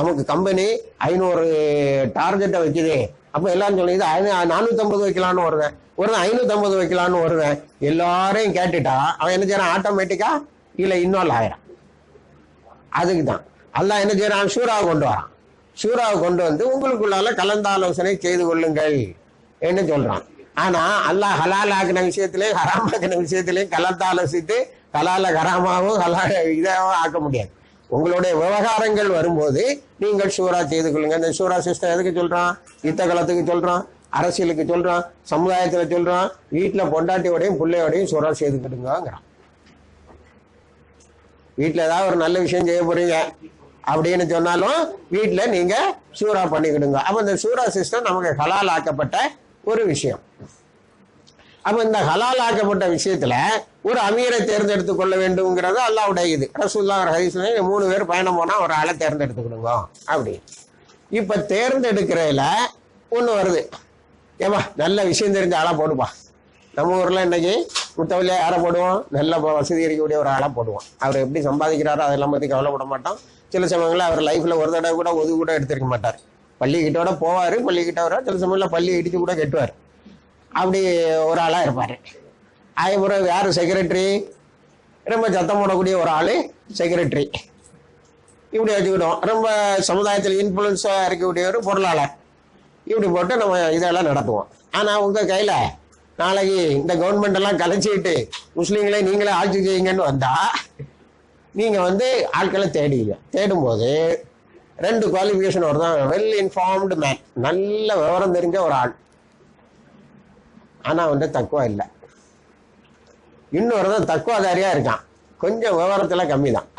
நமக்கு கம்பெனி 500 டார்கெட்டை வைக்குது. அப்ப எல்லாரும் சொல்லுங்க இது 450 வைக்கலான்னு வருவேன், 550 வைக்கலான்னு வருவேன். எல்லாரையும் கேட்டுட்டா அவன் என்ன செய்யறான்? ஆட்டோமேட்டிக்கா இல்ல இன்வால்வ் ஆகிறான். அதுக்கு தான் அல்லாஹ் என்ன செய்யறான்? சூறாவை கொண்டு வரான். சூறாவை கொண்டு வந்து உங்களுக்குள்ளால கலந்தாலோசனை செய்து கொள்ளுங்கள் என்று சொல்றான். ஆனா அல்லாஹ் ஹலால் ஆக்கின விஷயத்திலேயும் ஹராம் ஆக்கின விஷயத்திலேயும் கலந்தாலோசித்து ஹலால ஹராமாவும் ஹலால இதாவும் ஆக்க முடியாது. உங்களுடைய விவகாரங்கள் வரும்போது நீங்கள் சூறா செய்து கொள்ளுங்க. இந்த சூறா சிஸ்டம் எதுக்கு சொல்றான்? யுத்த காலத்துக்கு சொல்றான், அரசியலுக்கு சொல்றான், சமுதாயத்துல சொல்றான், வீட்டுல பொண்டாட்டியோடையும் பிள்ளையோடையும் சூறா செய்துக்கிடுங்கிறான். வீட்டுல ஏதாவது ஒரு நல்ல விஷயம் செய்ய போறீங்க அப்படின்னு சொன்னாலும் வீட்டுல நீங்க சூறா பண்ணிக்கிடுங்க. அப்ப இந்த சூறா சிஸ்டம் நமக்கு ஹலால் ஆக்கப்பட்ட ஒரு விஷயம். அப்ப இந்த ஹலால் ஆக்கப்பட்ட விஷயத்துல ஒரு அமீரை தேர்ந்தெடுத்து கொள்ள வேண்டும்ங்கிறது அல்லாஹ்வுடைய இது. ரசூலுல்லாஹ் ஹதீஸ்ல 3 பேர் பயணம் போனா ஒரு ஆளை தேர்ந்தெடுத்துக்கிடுங்க அப்படி. இப்ப தேர்ந்தெடுக்கிறதுல ஒண்ணு வருது, ஏமா நல்ல விஷயம் தெரிஞ்ச ஆளா போடுப்பா. நம்ம ஊர்ல இன்னைக்கு முத்தவல்லியா யாரை போடுவோம்? நல்ல வசதி இருக்கக்கூடிய ஒரு ஆளா போடுவோம். அவர் எப்படி சம்பாதிக்கிறாரோ அதெல்லாம் பத்தி கவலைப்பட மாட்டோம். சில சமயங்களில் அவர் லைஃப்ல ஒரு தடவை கூட ஒது கூட எடுத்திருக்க மாட்டார். பள்ளிக்கிட்டோட போவாரு, பள்ளிக்கிட்ட வர சில சமயம்ல பள்ளி இடிச்சு கூட கெட்டுவார். அப்படி ஒரு ஆளா இருப்பாரு. அதுக்கப்புறம் யாரு செக்ரட்டரி? ரொம்ப சத்தம் போடக்கூடிய ஒரு ஆளு செக்ரட்டரி. இப்படி வச்சுக்கிட்டோம். ரொம்ப சமுதாயத்தில் இன்ஃபுளுன்ஸா இருக்கக்கூடிய ஒரு பொருளாளர். இப்படி போட்டு நம்ம இதெல்லாம் நடத்துவோம். ஆனா உங்க கையில நாளைக்கு இந்த கவர்மெண்ட் எல்லாம் கலைச்சிட்டு முஸ்லீம்களே நீங்களே ஆட்சி செய்யுங்கன்னு வந்தா நீங்க ஆட்களை தேடுவீங்க. தேடும்போது 2 குவாலிஃபிகேஷன் வருதான். வெல் இன்ஃபார்ம்டு மேன், நல்ல விவரம் தெரிஞ்ச ஒரு ஆள், ஆனா தக்குவா இல்லை. இன்னொரு தான் தக்குவாதாரியா இருக்கான், கொஞ்சம் விவரத்துல கம்மி தான்.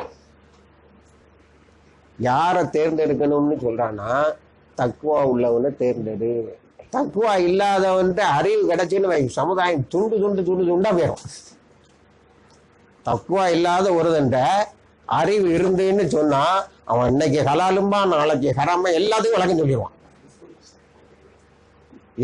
யாரை தேர்ந்தெடுக்கணும்னு சொல்றான்னா தக்குவா உள்ளவனை தேர்ந்தெடு. தக்குவா இல்லாதவன் அறிவு கிடைச்சுன்னு சமுதாயம் துண்டு துண்டு துண்டு துண்டா போயிடும். தக்குவா இல்லாத ஒருதண்ட அறிவு இருந்துன்னு சொன்னா அவன் இன்னைக்கு ஹலாலும்பா நாளைக்கு ஹராமா எல்லாத்துக்கும் விளக்கம் சொல்லிடுவான்.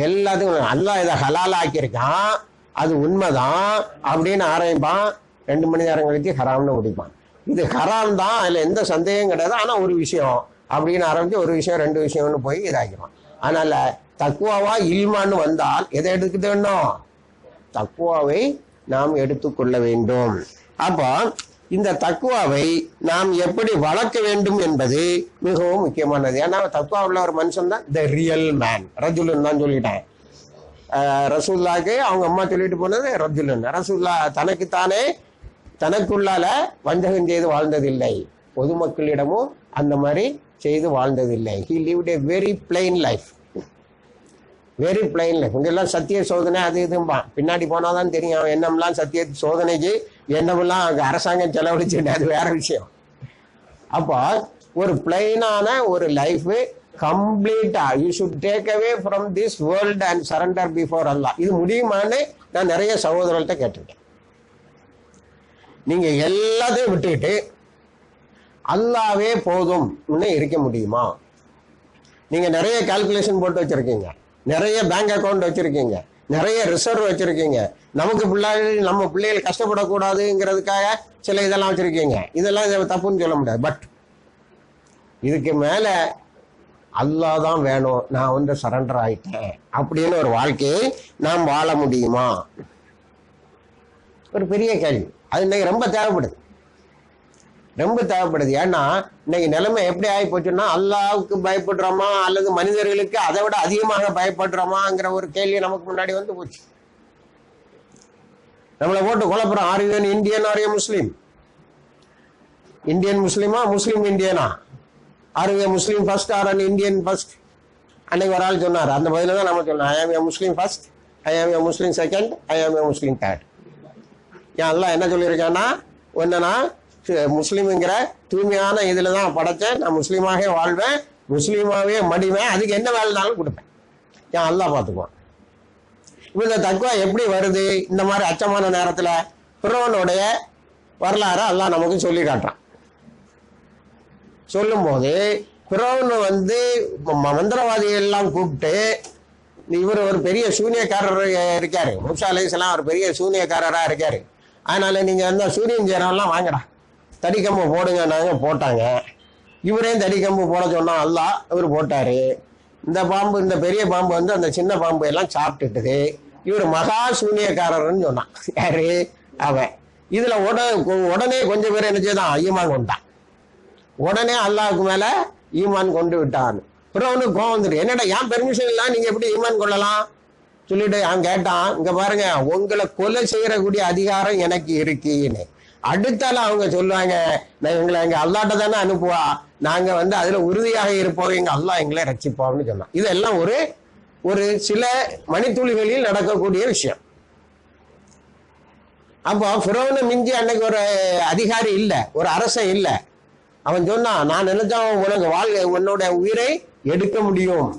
எல்லாத்துக்கும் அல்லாஹ் இதை ஹலால் ஆக்கியிருக்கான், அது உண்மைதான் அப்படின்னு ஆரம்பிப்பான். 2 மணி நேரம் கழிச்சு ஹராம்னு முடிப்பான். இது ஹராம் தான், அதுல எந்த சந்தேகம் கிடையாது, ஆனா ஒரு விஷயம் அப்படின்னு ஆரம்பிச்சு ஒரு விஷயம் 2 விஷயம்னு போய் இதாக்கிடுவான். அதனால தக்குவாவா இல்மான்னு வந்தால் எதை எடுத்துக்கிட்டு வேணும்? தக்குவாவை நாம் எடுத்துக்கொள்ள வேண்டும். அப்போ இந்த தக்குவாவை நாம் எப்படி வளர்க்க வேண்டும் என்பது மிகவும் முக்கியமானது. ஏன்னா தக்குவா உள்ள ஒரு மனுஷன் தான் த ரியல் மேன். ரஜுலுன் தான் சொல்லிட்டேன். ரசூலுல்லாஹ்க்கு அவங்க அம்மா சொல்லிட்டு போனது ரஜுலுன். ரசூலுல்லாஹ் தனக்குத்தானே தனக்குள்ளால வஞ்சகம் செய்து வாழ்ந்ததில்லை, பொதுமக்களிடமும் அந்த மாதிரி செய்து வாழ்ந்ததில்லை. He lived a very plain life, very plain life. இங்கெல்லாம் சத்திய சோதனை அது இதும்பா, பின்னாடி போனாதான் தெரியும் அவன் என்னமெல்லாம் சத்திய சோதனைக்கு என்னமெல்லாம் அங்கே அரசாங்கம் செலவழிச்சுட்டு, அது வேற விஷயம். அப்போ ஒரு பிளைனான ஒரு லைஃப் கம்ப்ளீட்டா you should take away from this world and surrender before Allah. இது முடியுமான்னு நான் நிறைய சகோதரர்கள்ட்ட கேட்டிருக்கேன். நீங்க எல்லாத்தையும் விட்டுக்கிட்டு அல்லாவே போதும் இருக்க முடியுமா? நீங்க நிறைய கால்குலேஷன் போட்டு வச்சிருக்கீங்க, நிறைய பேங்க் அக்கௌண்ட் வச்சிருக்கீங்க, நிறைய ரிசர்வ் வச்சிருக்கீங்க, நமக்கு நம்ம பிள்ளைகள் கஷ்டப்படக்கூடாதுங்கிறதுக்காக சில இதெல்லாம் வச்சிருக்கீங்க. இதெல்லாம் தப்புன்னு சொல்ல முடியாது. பட் இதுக்கு மேல அல்லாஹ் தான் வேணும், நான் சரண்டர் ஆயிட்டேன் அப்படின்னு ஒரு வாழ்க்கையை நாம் வாழ முடியுமா? ஒரு பெரிய கேள்வி. அது இன்னைக்கு ரொம்ப தேவைப்படுது, ரொம்ப தேவைப்படுது. ஏன்னா இன்னைக்கு நிலைமை எப்படி ஆகி போச்சுன்னா அல்லாஹ்வுக்கு பயப்படுறோமா அல்லது மனிதர்களுக்கு அதை விட அதிகமாக பயப்படுறோமாங்கிற ஒரு கேள்வி நமக்கு முன்னாடி போச்சு. நம்மளை போட்டு குழப்பறோம். Are you Indian are you Muslim? Indian முஸ்லீமா, முஸ்லீம் இந்தியனா? Are you Muslim first are an Indian first? அன்னைக்கு ஒரு ஆள் சொன்னார், அந்த பதில தான் நம்ம சொன்னோம். ஐ ஆம் ஏ முஸ்லீம் ஃபர்ஸ்ட், ஐ ஆம் ஏ முஸ்லீம் செகண்ட், ஐ ஆம் ஏ முஸ்லீம் தேர்ட். ஏன் அல்லாஹ் என்ன சொல்லியிருக்கான்னா, ஒன்னா முஸ்லீமுங்கிற தூய்மையான இதுல தான் படைச்சேன், நான் முஸ்லீமாக வாழ்வேன், முஸ்லீமாவே மடிவேன், அதுக்கு என்ன வேலைனாலும் கொடுப்பேன். ஏன் அல்லாஹ் பார்த்துக்குவான். இப்ப இந்த தக்குவா எப்படி வருது? இந்த மாதிரி அச்சமான நேரத்துல ஃபிரௌனுடைய வரலாறு அல்லாஹ் நமக்கு சொல்லி காட்டுறான். சொல்லும் போது ஃபிரௌன் மந்திரவாதிகள் எல்லாம் கூப்பிட்டு, இவர் ஒரு பெரிய சூனியக்காரர் இருக்காரு, மூசா அலைஹிஸ்ஸலாம் ஒரு பெரிய சூனியக்காரரா இருக்காரு, அதனால நீங்க சூரியன் சேரெல்லாம் வாங்கடா, தடிக்கம்ப போடுங்க. நாங்க போட்டாங்க. இவரையும் தடி கம்பு போட சொன்னா அல்லாஹ், இவர் போட்டாரு. இந்த பாம்பு, இந்த பெரிய பாம்பு வந்து அந்த சின்ன பாம்பு எல்லாம் சாப்பிட்டுட்டுது. இவர் மகா சூனியக்காரர்னு சொன்னான். யாரு? அவன். இதுல உடனே கொஞ்சம் பேர் என்ன செய்தான்? ஈமான் கொண்டான். உடனே அல்லாஹ்வுக்கு மேல ஈமான் கொண்டு விட்டான். அவனுக்கு கோவம் வந்துட்டு, என்னடா ஏன் பெர்மிஷன் இல்ல நீங்க எப்படி ஈமான் கொள்ளலாம் சொல்லிட்டு அவன் கேட்டான். இங்க பாருங்க, உங்களை கொலை செய்யக்கூடிய அதிகாரம் எனக்கு இருக்குன்னு. அடுத்தால அவங்க சொல்லுவாங்க, நான் எங்களை எங்க அல்லாட்ட தானே அனுப்புவா, நாங்க வந்து அதுல உறுதியாக இருப்போம், எங்க அல்லாஹ் எங்களை ரட்சிப்போம்னு சொன்னான். இதெல்லாம் ஒரு சில மணித்துளிகளில் நடக்கக்கூடிய விஷயம். அப்போ ஃபிரௌனை மிஞ்சி அன்னைக்கு ஒரு அதிகாரி இல்ல, ஒரு அரசன் இல்ல. அவன் சொன்னான், நான் நினைச்சா உனக்கு உன்னோட உயிரை எடுக்க முடியும்,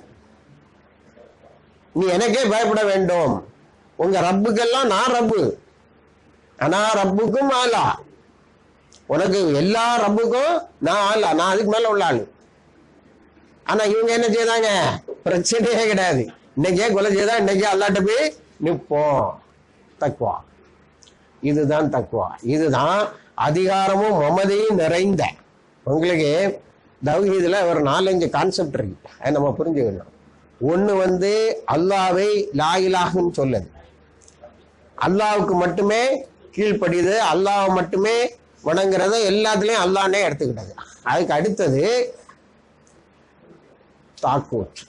நீ எனக்கே பயப்பட வேண்டும், உங்க ரப்புக்கெல்லாம் நான் ரப்பு, ஆனா ரப்புக்கும் ஆளா, உனக்கு எல்லா ரப்புக்கும் நான் ஆளா, நான் அதுக்கு மேல உள்ள ஆளு. ஆனா இவங்க என்ன செய்தாங்க? பிரச்சனையே கிடையாது, இன்னைக்கே கொலை செய்தா இன்னைக்கே அல்லாட்ட போய் நிற்போம். தக்வா, இதுதான் தக்வா. இதுதான் அதிகாரமும் மமதையும் நிறைந்த. உங்களுக்கு தௌஹீதுல ஒரு 4-5 கான்செப்ட் இருக்கு, அதை நம்ம புரிஞ்சுக்கணும். ஒண்ணு வந்து அல்லாஹ்வை லா இலாஹன்னு சொல்லுது, அல்லாஹ்வுக்கு மட்டுமே கீழ்ப்படியுது, அல்லாஹ் மட்டுமே வணங்குறத எல்லாத்துலயும் அல்லாஹ்னே எடுத்துக்கிட்டது. அதுக்கு அடுத்தது தாக்கூத்.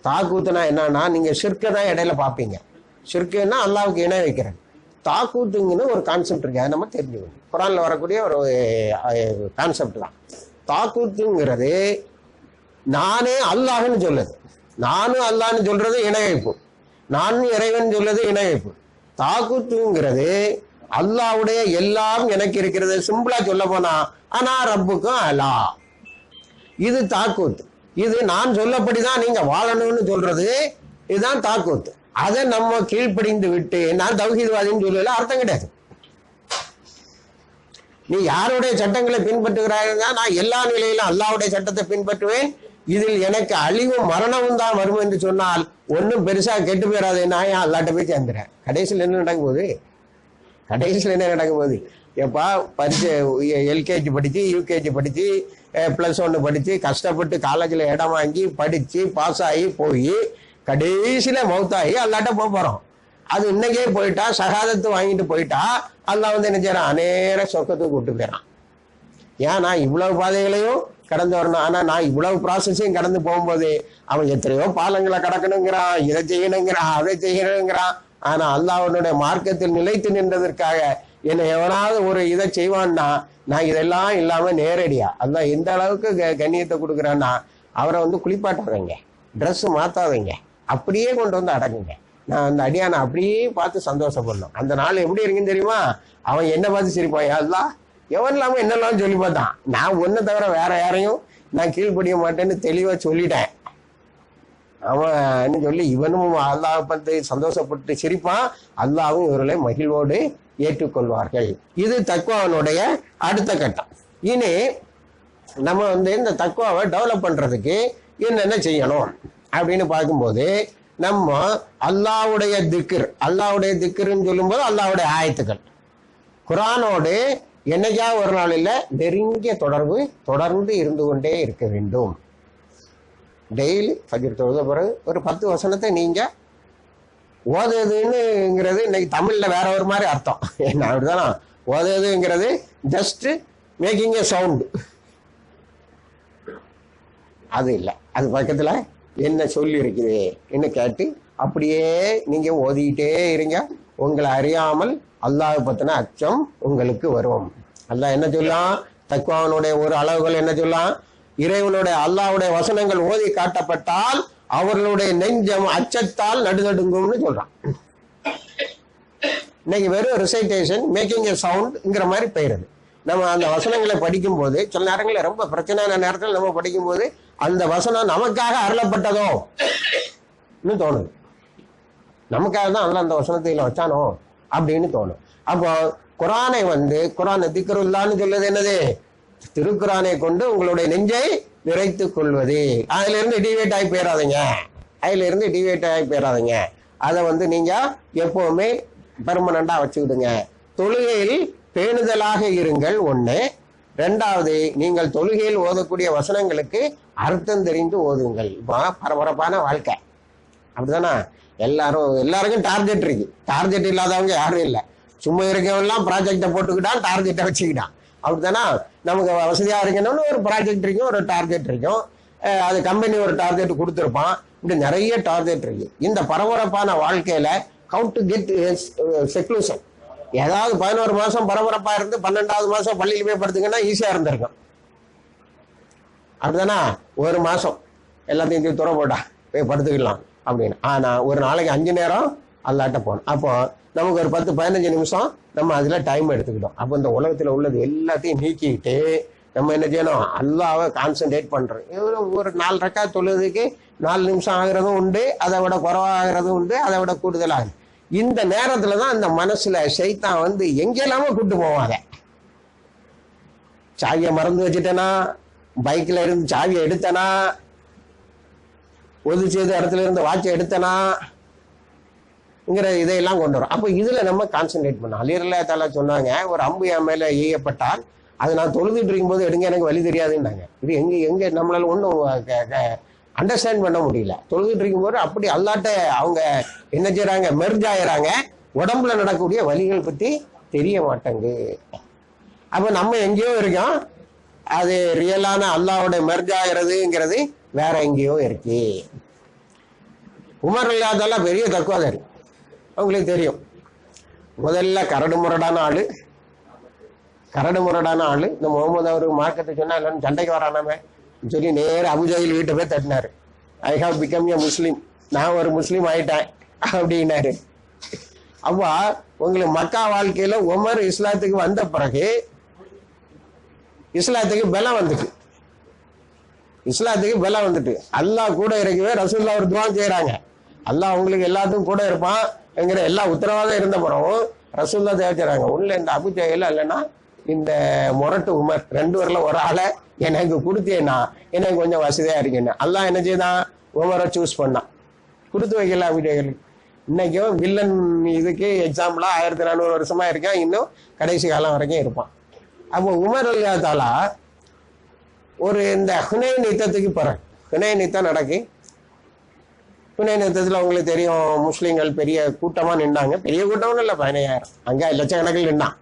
தாக்கூத்துனா என்னன்னா, நீங்க ஷிர்க்கை தான் இடையில பார்ப்பீங்க. ஷிர்க்குன்னா அல்லாஹ்வுக்கு இணை வைக்கிறது. தாக்கூத்துங்கன்னு ஒரு கான்செப்ட் இருக்கு, அதை நம்ம தெரிஞ்சுக்கணும். குரான்ல வரக்கூடிய ஒரு கான்செப்ட் தான் தாக்கூத்துங்கிறது. நானே அல்லாஹ்னு சொல்லுது, நானும் அல்லாஹ்னு சொல்றது இணை வைப்பு, நானும் இறைவன் சொல்றது இணை வைப்பு. தாக்கூத்துங்கிறது அல்லாஹ்வுடைய எல்லாம் எனக்கு இருக்கிறது. சிம்பிளா சொல்ல போனா ஆனா ரப்புக்கும் அலா, இது தாக்கூத்து. இது நான் சொல்லப்படிதான் நீங்க வாழணும்னு சொல்றது, இதுதான் தாக்கூத்து. அதை நம்ம கீழ்ப்படிந்து விட்டு நான் தௌஹீத்வாதின்னு சொல்லல அர்த்தம் கிடையாது. நீ யாருடைய சட்டங்களை பின்பற்றுகிறாய்னா, நான் எல்லா நிலையிலும் அல்லாஹ்வுடைய சட்டத்தை பின்பற்றுவேன், இதில் எனக்கு அழிவும் மரணமும் தான் வரும் என்று சொன்னால் ஒன்றும் பெருசா கெட்டு போயிடாது, நான் அல்லாட்ட போய் சேர்ந்துறேன். கடைசியில் என்ன நடக்கும் போது? கடைசியில் என்ன நடக்கும் போது? எப்பா பரிச்சை எல்கேஜி படிச்சு, யூகேஜி படிச்சு, +1 படிச்சு, கஷ்டப்பட்டு காலேஜில் இடம் வாங்கி படிச்சு பாஸ் ஆகி போய் கடைசியில மௌத்தாகி அல்லாட்ட போறோம். அது இன்னைக்கே போயிட்டா, ஷஹாதத்து வாங்கிட்டு போயிட்டா, அல்லாஹ் வந்து என்ன செய்யறான்? நேர சொர்க்கத்துக்கு கூட்டு போயிடறான். ஏன் நான் இவ்வளவு பாதைகளையும் கடந்து வரணும், ஆனா நான் இவ்வளவு ப்ராசஸையும் கடந்து போகும்போது அவன் எத்தனையோ பாலங்களை கடக்கணுங்கிறான், இதை செய்யணுங்கிறான், அதை செய்யணுங்கிறான். ஆனா அல்லாஹ்வுடைய மார்க்கத்தில் நிலைத்து நின்றதற்காக என்னை எவனாவது ஒரு இதை செய்வான்னா, நான் இதெல்லாம் இல்லாம நேரடியா அல்லாஹ் எந்த அளவுக்கு கண்ணியத்தை கொடுக்குறான்னா, அவரை வந்து குளிப்பாட்டாதீங்க, ட்ரெஸ் மாத்தாதீங்க, அப்படியே கொண்டு வந்து அடங்குங்க. நான் அந்த அடியானை அப்படியே பார்த்து சந்தோஷப்படணும். அந்த நாள் எப்படி இருக்குன்னு தெரியுமா? அவன் என்ன பார்த்து சிரிப்பான், அல்லாஹ் எவன் இல்லாம என்னெல்லாம் சொல்லி பார்த்தான், நான் ஒன்னை தவிர வேற யாரையும் நான் கீழ்ப்படிய மாட்டேன்னு தெளிவா சொல்லிட்டேன் அவன் சொல்லி, இவனும் அல்லாஹ் பார்த்து சந்தோஷப்பட்டு சிரிப்பான், அல்லாஹ்வும் இவர்களை மகிழ்வோடு ஏற்றுக்கொள்வார்கள். இது தக்வானுடைய அடுத்த கட்டம். இனி நம்ம வந்து இந்த தக்வாவை டெவலப் பண்றதுக்கு என்னென்ன செய்யணும் அப்படின்னு பார்க்கும்போது, நம்ம அல்லாஹ்வுடைய திக்ர், அல்லாஹ்வுடைய திக்ருன்னு சொல்லும்போது அல்லாஹ்வுடைய ஆயத்துக்கள், குர்ஆனோடு என்னைக்கா ஒரு நாள் இல்ல நெருங்கிய தொடர்பு தொடர்ந்து இருந்து கொண்டே இருக்க வேண்டும். டெய்லி ஃபஜ்ர் தொழுத பிறகு ஒரு 10 வசனத்தை நீங்க ஓதுதுங்கிறது இன்னைக்கு தமிழ்ல வேற ஒரு மாதிரி அர்த்தம். என்ன அப்படிதானா? ஓதுதுங்கிறது ஜஸ்ட் மேக்கிங் ஏ சவுண்ட், அது இல்லை. அது பக்கத்துல என்ன சொல்லி இருக்குது என்ன கேட்டு அப்படியே நீங்க ஓதிக்கிட்டே இருங்க. உங்களை அறியாமல் அல்லாஹ் பத்தின அச்சம் உங்களுக்கு வரும். அல்லாஹ் என்ன சொல்லலாம்? தக்வானுடைய ஒரு அளவுகள் என்ன சொல்லலாம்? இறைவனுடைய அல்லாஹ்வுடைய வசனங்கள் ஓதி காட்டப்பட்டால் அவர்களுடைய நெஞ்சம் அச்சத்தால் நடுநடுங்கும்னு சொல்றான். இன்னைக்கு வெறும் ரிசைட்டேஷன், மேக்கிங் ஏ சவுண்ட்ங்கிற மாதிரி போயிருது. நம்ம அந்த வசனங்களை படிக்கும் போது சில நேரங்களில் ரொம்ப பிரச்சனையான நேரத்தில் நம்ம படிக்கும் போது அந்த வசனம் நமக்காக அருளப்பட்டதோ தோணுது. நமக்காக தான் அல்ல அந்த வசனத்தை வச்சானோ அப்படின்னு தோணும். அப்போ குரானை வந்து குரானை திக்ருல்லான்னு சொல்லுது என்னது? திருக்குரானை கொண்டு உங்களுடைய நெஞ்சை நிறைத்துக் கொள்வது. அதுல இருந்து டிவேட் ஆகி போயிடாதீங்க. அதை வந்து நீங்க எப்பவுமே பெர்மனண்டா வச்சுக்கிடுங்க. தொழுகையில் பேணுதலாக இருங்கள் ஒண்ணு, ரெண்டாவது, நீங்கள் தொழுகையில் ஓதக்கூடிய வசனங்களுக்கு அர்த்தம் தெரிந்து ஓதுங்கள். இப்போ பரபரப்பான வாழ்க்கை அப்படிதானா? எல்லாருக்கும் டார்கெட் இருக்கு. டார்கெட் இல்லாதவங்க யாரும் இல்லை. சும்மா இருக்கவெல்லாம் ப்ராஜெக்டை போட்டுக்கிட்டான், டார்கெட்டை வச்சுக்கிட்டான். அப்படித்தானா? நமக்கு வசதியா இருக்கணும்னு ஒரு ப்ராஜெக்ட் இருக்கும், ஒரு டார்கெட் இருக்கும். அது கம்பெனி ஒரு டார்கெட் கொடுத்துருப்பான். இப்படி நிறைய டார்கெட் இருக்கு. இந்த பரபரப்பான வாழ்க்கையில ஹவு டு கெட் செக்லூஷன். ஏதாவது 11 மாசம் பரபரப்பா இருந்து 12வது மாசம் பள்ளியில் போய் படுத்துங்கன்னா ஈஸியா இருந்திருக்கும். அப்படிதானா? ஒரு மாசம் எல்லாத்தையும் துறை போட்டா போய் படுத்துக்கலாம் அப்படின்னு. ஆனா ஒரு நாளைக்கு 5 நேரம் அல்லாட்ட போகணும். அப்போ நமக்கு ஒரு 10-15 நிமிஷம் நம்ம அதுல டைம் எடுத்துக்கிட்டோம். அப்போ இந்த உலகத்துல உள்ளது எல்லாத்தையும் நீக்கிட்டு நம்ம என்ன செய்யணும்? அல்லாவை கான்சென்ட்ரேட் பண்றோம். ஒரு 4 ரக்கா தொழுதுக்கு 4 நிமிஷம் ஆகிறதும் உண்டு, அதை விட குறைவாகிறதும் உண்டு, அதை விட கூடுதலாகும். இந்த நேரத்துலதான் அந்த மனசுல சைத்தான் வந்து எங்கெல்லாமோ கூட்டு போவாங்க. சாவியை மறந்து வச்சுட்டேனா, பைக்ல இருந்து சாவியை எடுத்தனா, ஒதுச்சது இடத்துல இருந்து வாட்சை எடுத்தனா, இதையெல்லாம் கொண்டு வரும். அப்போ இதுல நம்ம கான்சென்ட்ரேட் பண்ணோம். அலிரல்லாஹு சொன்னாங்க, ஒரு அம்பு என் மேல எய்யப்பட்டால் அது நான் தொழுதுட்டு இருக்கும் போது எடுங்க, எனக்கு வழி தெரியாதுன்னாங்க. இது எங்க நம்மளால ஒன்றும் அண்டர்ஸ்டாண்ட் பண்ண முடியல. தொழுதுட்டு இருக்கும் போது அப்படி அல்லாட்ட அவங்க என்ன செய்யறாங்க? மெர்ஜ் ஆயிறாங்க. உடம்புல நடக்கக்கூடிய வலிகள் பத்தி தெரிய மாட்டேங்கு. அப்ப நம்ம எங்கேயோ இருக்கோம், அது ரியலான அல்லாவோட மெர்ஜ் ஆகிறதுங்கிறது வேற எங்கேயோ இருக்கு. உமர் இல்லாதெல்லாம் பெரிய தக்குவாதாரி, அவங்களுக்கு தெரியும். முதல்ல கரடு முரடான ஆளு. இந்த முகமது அவருக்கு மார்க்கத்தை சொன்னா எல்லாரும் சண்டைக்கு வரானாமே சொல்லி நேர அபுஜஹில் வீட்டை போய் தட்டினாரு. ஐ ஹாவ் பிகம் எ முஸ்லீம், நான் ஒரு முஸ்லீம் ஆயிட்டேன் அப்படின்னாரு. அப்போ உங்களுக்கு மக்கா வாழ்க்கையில உமர் இஸ்லாத்துக்கு வந்த பிறகு இஸ்லாத்துக்கு பலம் வந்துட்டு அல்லாஹ் கூட இருக்கவே ரசூலுல்லாஹ் ஒரு துஆ செய்யறாங்க. அல்லாஹ் உங்களுக்கு எல்லாத்துக்கும் கூட இருப்பான் என்கிற எல்லா உத்தரவாதம் இருந்த பிறகும் ரசூலுல்லாஹ் தேவைச்சாங்க. உள்ள இந்த அபுஜஹில் இல்லைன்னா இந்த முரட்டு உமர் 2 பேர்ல ஒரு ஆளை எனக்கு கொடுத்தேன்னா எனக்கு கொஞ்சம் வசதியா இருக்குன்னு அல்லாஹ் என்ன செய்தான்? உமரை சூஸ் பண்ணான். கொடுத்து வைக்கல அபுஜஹில். இன்னைக்கும் வில்லன் இதுக்கு எக்ஸாம்பிளா 1400 வருஷமா இருக்கான், இன்னும் கடைசி காலம் வரைக்கும் இருப்பான். அப்போ உமர் ரலியல்லாஹு தஆலா ஒரு இந்த ஹுனைன் யுத்தத்துக்கு பிறகு, ஹுனைன் யுத்தம் நடக்கு. ஹுனைன் யுத்தத்துல உங்களுக்கு தெரியும், முஸ்லீம்கள் பெரிய கூட்டமா நின்னாங்க. பெரிய கூட்டம்னு இல்லை, 15,000 அங்க லட்சக்கணக்கில் நின்னான்.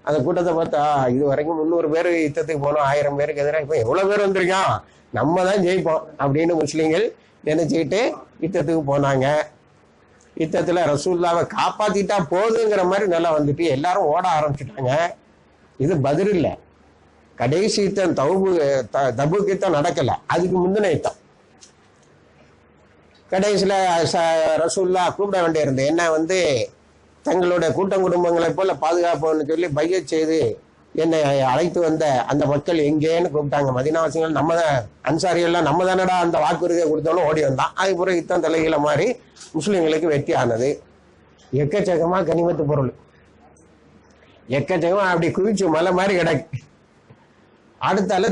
அந்த கூட்டத்தை பார்த்தா இது வரைக்கும் 300 பேர் யுத்தத்துக்கு போனோம், 1000 பேருக்கு எதிராக இப்ப எவ்வளவு பேர் வந்திருக்கான், நம்ம தான் ஜெயிப்போம் அப்படின்னு முஸ்லீம்கள் நினைச்சுக்கிட்டு யுத்தத்துக்கு போனாங்க. யுத்தத்துல ரசூலுல்லாவை காப்பாத்திட்டா போதுங்கிற மாதிரி நல்லா வந்துட்டு எல்லாரும் ஓட ஆரம்பிச்சுட்டாங்க. இது பத்ர் இல்ல, கடைசி யுத்தம் தபூக் யுத்தம் நடக்கல, அதுக்கு முந்தின யுத்தம். கடைசியில ரசூலுல்லாஹ் கூப்பிட வேண்டியிருந்தது என்ன வந்து தங்களுடைய குடும்பங்களை போல பாதுகாப்புன்னு சொல்லி பையச் செய்து என்னை அழைத்து வந்த அந்த மக்கள் எங்கேன்னு கூப்பிட்டாங்க. மதீனாவாசிகள் நம்ம தான், அன்சாரியெல்லாம் நம்ம தானடா அந்த வாக்குறுதியை கொடுத்தாலும் ஓடி வந்தான். அது பிறகு யுத்தம் தலைகீழ மாதிரி முஸ்லிம்களுக்கு வெற்றி ஆனது. எக்கச்சக்கமா கனிமத்து பொருள் எக்கச்சக்கமா அப்படி குவிச்சு மலை மாதிரி கிடக்கு. அடுத்தால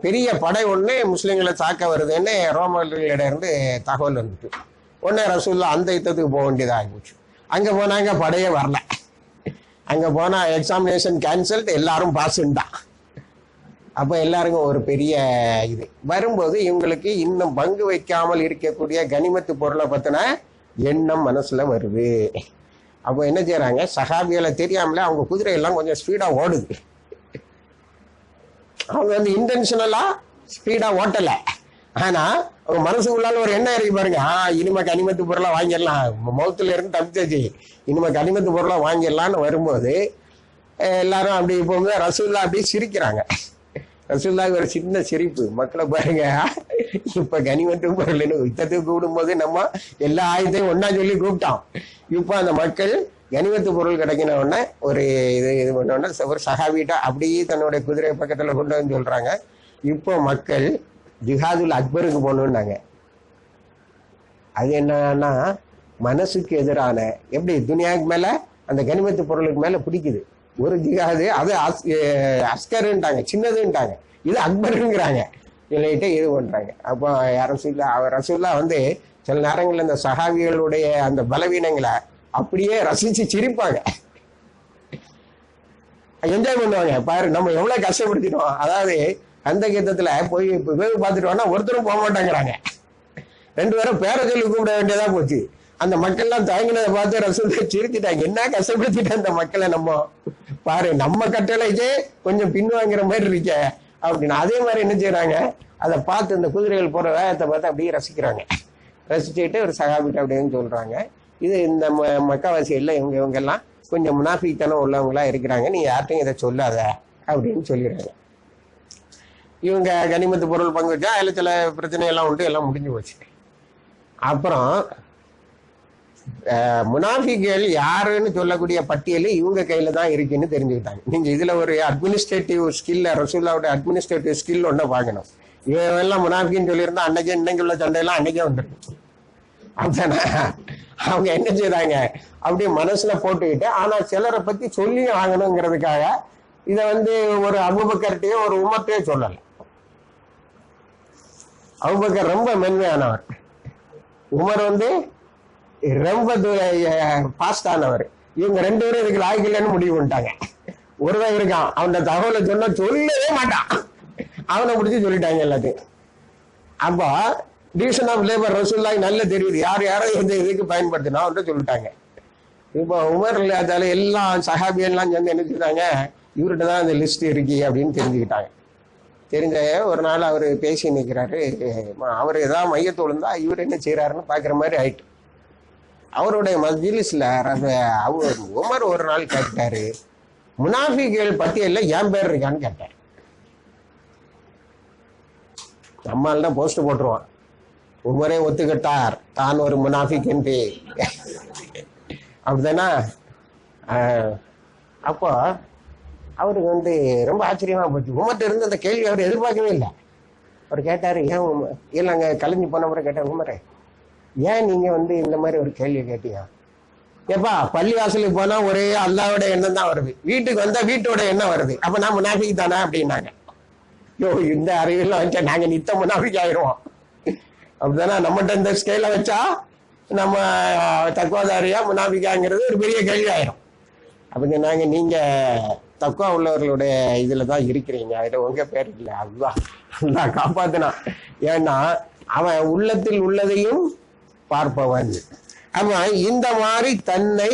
பெரிய படை ஒண்ணு முஸ்லிம்களை தாக்க வருதுன்னு ரோமர்களிடம் இருந்து தகவல் வந்துட்டு உடனே ரசூலுல்லாஹ் அந்த யுத்தத்துக்கு போக வேண்டியதாக ஆகிப்போச்சு. அங்க போனாங்க, படையே வரல. அங்க போனா எக்ஸாமினேஷன் கேன்சல், எல்லாரும் பாஸ்தான். அப்ப எல்லாருக்கும் ஒரு பெரிய இது வரும்போது இவங்களுக்கு இன்னும் பங்கு வைக்காமல் இருக்கக்கூடிய கனிமத்து பொருளை பத்தின எண்ணம் மனசுல வருது. அப்போ என்ன செய்யறாங்க? சஹாபிகளை தெரியாமல அவங்க குதிரை எல்லாம் கொஞ்சம் ஸ்பீடா ஓடுது. அவங்க வந்து இன்டென்ஷனலா ஸ்பீடா ஓட்டல, ஆனா அவங்க மனசுக்குள்ளால ஒரு எண்ணம் இருக்கு பாருங்க, இனிமே கனிமத்து பொருளா வாங்கிடலாம், மௌத்துல இருந்து தப்பிச்சாச்சு, இனிமே கனிமத்து பொருளா வாங்கிடலான்னு வரும்போது எல்லாரும் அப்படி போகும்போது ரசூலுல்லாஹ் அப்படி சிரிக்கிறாங்க. ரசூலுல்லாஹ் ஒரு சின்ன சிரிப்பு, மக்களை பாருங்க இப்ப கனிமத்து பொருள் யுத்தத்துக்கு கூடும்போது நம்ம எல்லா ஆயுதத்தையும் ஒன்னா சொல்லி கூப்பிட்டோம். இப்ப அந்த மக்கள் கனிமத்து பொருள் கிடைக்கின உடனே ஒரு இது பண்ண உடனே ஒரு சஹாபிட்டா அப்படியே தன்னுடைய குதிரை பக்கத்துல கொண்டு வந்து சொல்றாங்க, இப்போ மக்கள் ஜிஹாதுல் அக்பருக்கு போகணும்னாங்க. அது என்னன்னா மனசுக்கு எதிரான, எப்படி துனியாவுக்கு மேல அந்த கனிமத்து பொருளுக்கு மேல பிடிக்குது ஒரு ஜிஹாது, அது அஸ்கருன்ட்டாங்க, சின்னதுன்ட்டாங்க, இது அக்பருங்கிறாங்க, சொல்லிட்டு இது பண்றாங்க. அப்போ ரசூலுல்லாஹ் வந்து சில நேரங்கள்ல இந்த சஹாபிகளுடைய அந்த பலவீனங்களை அப்படியே ரசிச்சு சிரிப்பாங்க. என்ஜாய் பண்ணுவாங்க. பாரு நம்ம எவ்வளவு கஷ்டப்படுத்திட்டோம். அதாவது அந்த யுத்தத்துல போய் வேவு பார்த்துட்டு வேணா ஒருத்தரும் போக மாட்டேங்கிறாங்க. 2 பேரும் பேர சொல்லி கூப்பிட வேண்டியதா போச்சு. அந்த மக்கள் எல்லாம் தயங்கினதை பார்த்து ரசூல் சிரிச்சிட்டாங்க. என்ன கஷ்டப்படுத்திட்ட அந்த மக்களை நம்ம, பாரு நம்ம கட்டளைக்கே கொஞ்சம் பின்வாங்கிற மாதிரி இருக்க அப்படின்னு. அதே மாதிரி என்ன செய்யறாங்க, அதை பார்த்து இந்த குதிரைகள் போற வேகத்தை பார்த்து அப்படியே ரசிக்கிறாங்க. ரசிச்சுட்டு ஒரு சகாபிட்ட அப்படின்னு சொல்றாங்க, இது இந்த மக்காவாசிகள்ல இவங்க எல்லாம் கொஞ்சம் முனாஃபித்தனம் உள்ளவங்களா இருக்கிறாங்க, நீ யார்ட்டையும் இதை சொல்லாத அப்படின்னு சொல்லிடுறாங்க. இவங்க கனிமத்து பொருள் பங்கு வச்சா அதில் சில பிரச்சனை எல்லாம் உண்டு, எல்லாம் முடிஞ்சு போச்சு. அப்புறம் முனாஃபிகள் யாருன்னு சொல்லக்கூடிய பட்டியல் இவங்க கையில தான் இருக்குன்னு தெரிஞ்சுக்கிட்டாங்க. நீங்க இதுல ஒரு அட்மினிஸ்ட்ரேட்டிவ் ஸ்கில், ரசூல்லாவோட அட்மினிஸ்ட்ரேட்டிவ் ஸ்கில் ஒன்றை பார்க்கணும். இவன் எல்லாம் முனாஃபின்னு சொல்லியிருந்தா அன்னைக்கே இன்னைக்கு உள்ள சண்டையெல்லாம் அன்னைக்கே வந்துருக்கு. அப்படின்னா அவங்க என்ன செய்யறாங்க, அப்படியே மனசுல போட்டுக்கிட்டு, ஆனா சிலரை பத்தி சொல்லி ஆகணுங்கிறதுக்காக இதை ஒரு அபூபக்கர்ட்டையோ ஒரு உமர்ட்டையோ சொல்லல. அபூபக்கர் ரொம்ப மென்மையானவர், உமர் ரொம்ப பாஸ்ட் ஆனவர். இவங்க 2 பேரும் இதுக்கு லாய்க்கில்லன்னு முடிவு பண்ணிட்டாங்க. ஒருவன் இருக்கான், அவனோட தகவலை சொன்னா சொல்லவே மாட்டான், அவனை பிடிச்சி சொல்லிட்டாங்க எல்லாத்தையும். அப்போ டிவிஷன் ஆஃப் லேபர் ரசூலுல்லாஹி நல்ல தெரியுது, யார் யாரோ எந்த இதுக்கு பயன்படுத்தினா அவன்கிட்ட சொல்லிட்டாங்க. இப்போ உமர் இல்லாதால எல்லாம் சஹாபியெல்லாம் சேர்ந்து என்ன செய்றாங்க, இவர்கிட்ட தான் அந்த லிஸ்ட் இருக்கு அப்படின்னு தெரிஞ்சுக்கிட்டாங்க. தெரிஞ்ச ஒரு நாள் அவர் பேசி நிற்கிறாரு, அவர் ஏதாவது மையத்தை விழுந்தா இவர் என்ன செய்யறாருன்னு பாக்குற மாதிரி ஆயிட்டு. அவருடைய மஜ்லிஸ்ல உமர் ஒரு நாள் கேட்டாரு, முனாஃபிகள் பட்டியல்ல என் பேர் இருக்கான்னு கேட்டார். நம்மால் தான் போஸ்ட் போட்டுருவான், உமரே ஒத்துக்கிட்டார் தான் ஒரு முனாஃபிக் என்று. அப்படிதானா? அப்போ அவருக்கு ரொம்ப ஆச்சரியமா போச்சு. உமர்கிட்ட இருந்து அந்த கேள்வி அவர் எதிர்பார்க்கவே இல்லை. அவர் கேட்டாரு, ஏன் இல்லை அங்கே கலைஞ்சு போன முறை கேட்டார், உமரே ஏன் நீங்க இந்த மாதிரி ஒரு கேள்வி கேட்டீங்க? ஏப்பா பள்ளி வாசலுக்கு போனா ஒரே அல்லாவோட எண்ணம் தான் வருது, வீட்டுக்கு வந்தா வீட்டோட எண்ணம் வருது, அப்ப நான் முனாஃபிக் தானே அப்படின்னாங்க. யோ இந்த அறிவியெல்லாம் வச்சா நாங்க நித்த முனாஃபிக் ஆயிடுவோம். அப்படித்தானே? நம்மகிட்ட இந்த ஸ்கேல வச்சா நம்ம தக்குவாதாரியா முனாஃபிக்காங்கிறது ஒரு பெரிய கேள்வி ஆயிரும். அப்படி நாங்க நீங்க தக்குவா உள்ளவர்களுடைய இதுலதான் இருக்கிறீங்க, அதுல உங்க பேர் இல்லை, அதுதான் காப்பாத்தினா. ஏன்னா அவன் உள்ளத்தில் உள்ளதையும் பார்ப்பவன். அவன் இந்த மாதிரி தன்னை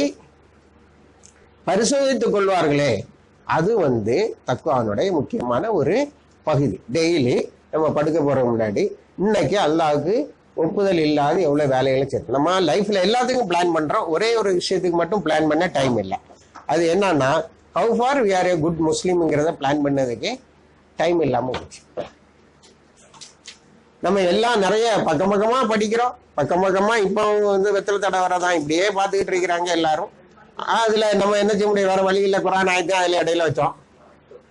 பரிசோதித்துக் கொள்வார்களே, அது தக்குவானுடைய முக்கியமான ஒரு பகுதி. டெய்லி நம்ம படுக்க போற முன்னாடி இன்னைக்கு அல்லாஹ்வுக்கு ஒப்புதல் இல்லாத எவ்வளவு வேலைகளை செய்யணும். நம்ம லைஃப்ல எல்லாத்துக்கும் பிளான் பண்றோம், ஒரே ஒரு விஷயத்துக்கு மட்டும் பிளான் பண்ண டைம் இல்லை. அது என்னன்னா, how far we are a good முஸ்லீம்ங்கிறத பிளான் பண்ணதுக்கு டைம் இல்லாம போச்சு. நம்ம எல்லாம் நிறைய பக்கம் பக்கமா படிக்கிறோம், பக்கம் பக்கமா இப்போ வெத்தலை தடை வரதான் இப்படியே பார்த்துக்கிட்டு இருக்கிறாங்க எல்லாரும். அதுல நம்ம என்ன செய்ய முடியும், வேற வழி இல்லை, குரான் ஆயிடுச்சு அதுல இடையில வச்சோம்,